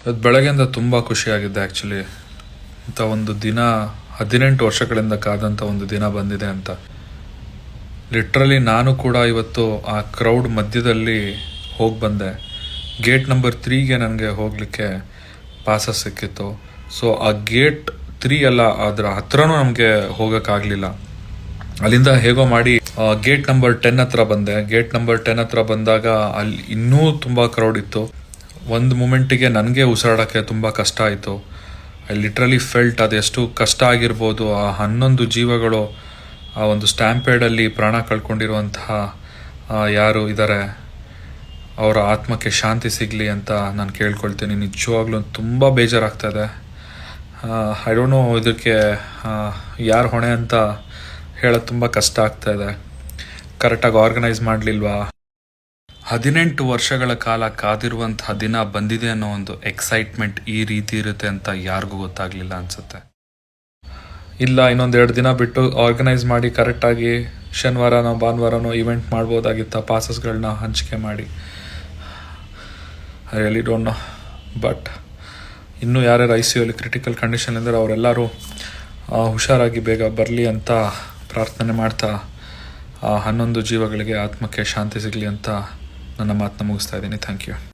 ಇವತ್ತು ಬೆಳಗ್ಗೆಯಿಂದ ತುಂಬ ಖುಷಿಯಾಗಿದ್ದೆ ಆ್ಯಕ್ಚುಲಿ. ಇಂಥ ಒಂದು ದಿನ 18 ವರ್ಷಗಳಿಂದ ಕಾದಂಥ ಒಂದು ದಿನ ಬಂದಿದೆ ಅಂತ. ಲಿಟ್ರಲಿ ನಾನು ಕೂಡ ಇವತ್ತು ಆ ಕ್ರೌಡ್ ಮಧ್ಯದಲ್ಲಿ ಹೋಗಿ ಬಂದೆ. ಗೇಟ್ ನಂಬರ್ 3ಗೆ ನನಗೆ ಹೋಗಲಿಕ್ಕೆ ಪಾಸಸ್ ಸಿಕ್ಕಿತ್ತು. ಸೊ ಆ ಗೇಟ್ 3 ಅಲ್ಲ, ಅದರ ಹತ್ರನೂ ನಮಗೆ ಹೋಗೋಕ್ಕಾಗಲಿಲ್ಲ. ಅಲ್ಲಿಂದ ಹೇಗೋ ಮಾಡಿ ಗೇಟ್ ನಂಬರ್ 10 ಹತ್ರ ಬಂದೆ. ಗೇಟ್ ನಂಬರ್ 10 ಹತ್ರ ಬಂದಾಗ ಅಲ್ಲಿ ಇನ್ನೂ ತುಂಬ ಕ್ರೌಡ್ ಇತ್ತು. ಒಂದು ಮೂಮೆಂಟಿಗೆ ನನಗೆ ಉಸಿರಾಡೋಕ್ಕೆ ತುಂಬ ಕಷ್ಟ ಆಯಿತು. ಐ ಲಿಟ್ರಲಿ ಫೆಲ್ಟ್ ಅದೆಷ್ಟು ಕಷ್ಟ ಆಗಿರ್ಬೋದು. ಆ 11 ಜೀವಗಳು ಆ ಒಂದು ಸ್ಟ್ಯಾಂಪೇಡಲ್ಲಿ ಪ್ರಾಣ ಕಳ್ಕೊಂಡಿರುವಂತಹ ಯಾರು ಇದ್ದಾರೆ, ಅವರ ಆತ್ಮಕ್ಕೆ ಶಾಂತಿ ಸಿಗಲಿ ಅಂತ ನಾನು ಕೇಳ್ಕೊಳ್ತೀನಿ. ನಿಜವಾಗ್ಲೂ ತುಂಬ ಬೇಜಾರಾಗ್ತಾಯಿದೆ. ಐ ಡೋಂಟ್ ನೋ ಇದಕ್ಕೆ ಯಾರು ಹೊಣೆ ಅಂತ ಹೇಳೋದು ತುಂಬ ಕಷ್ಟ ಆಗ್ತಾಯಿದೆ. ಕರೆಕ್ಟಾಗಿ ಆರ್ಗನೈಸ್ ಮಾಡಲಿಲ್ವಾ? 18 ವರ್ಷಗಳ ಕಾಲ ಕಾದಿರುವಂತಹ ದಿನ ಬಂದಿದೆ ಅನ್ನೋ ಒಂದು ಎಕ್ಸೈಟ್ಮೆಂಟ್ ಈ ರೀತಿ ಇರುತ್ತೆ ಅಂತ ಯಾರಿಗೂ ಗೊತ್ತಾಗಲಿಲ್ಲ ಅನಿಸುತ್ತೆ. ಇಲ್ಲ, ಇನ್ನೊಂದು 2 ದಿನ ಬಿಟ್ಟು ಆರ್ಗನೈಸ್ ಮಾಡಿ ಕರೆಕ್ಟಾಗಿ ಶನಿವಾರನೋ ಭಾನುವಾರನೋ ಇವೆಂಟ್ ಮಾಡ್ಬೋದಾಗಿತ್ತ, ಪಾಸಸ್ಗಳನ್ನ ಹಂಚಿಕೆ ಮಾಡಿ. I really don't know. But ಇನ್ನೂ ಯಾರ್ಯಾರು ICUಲಿ ಕ್ರಿಟಿಕಲ್ ಕಂಡೀಷನ್ ಇದ್ದಾರೆ ಅವರೆಲ್ಲರೂ ಹುಷಾರಾಗಿ ಬೇಗ ಬರಲಿ ಅಂತ ಪ್ರಾರ್ಥನೆ ಮಾಡ್ತಾ 11 ಜೀವಗಳಿಗೆ ಆತ್ಮಕ್ಕೆ ಶಾಂತಿ ಸಿಗಲಿ ಅಂತ ನನ್ನ ಮಾತನ್ನ ಮುಗಿಸ್ತಾ ಇದ್ದೀನಿ. Thank you.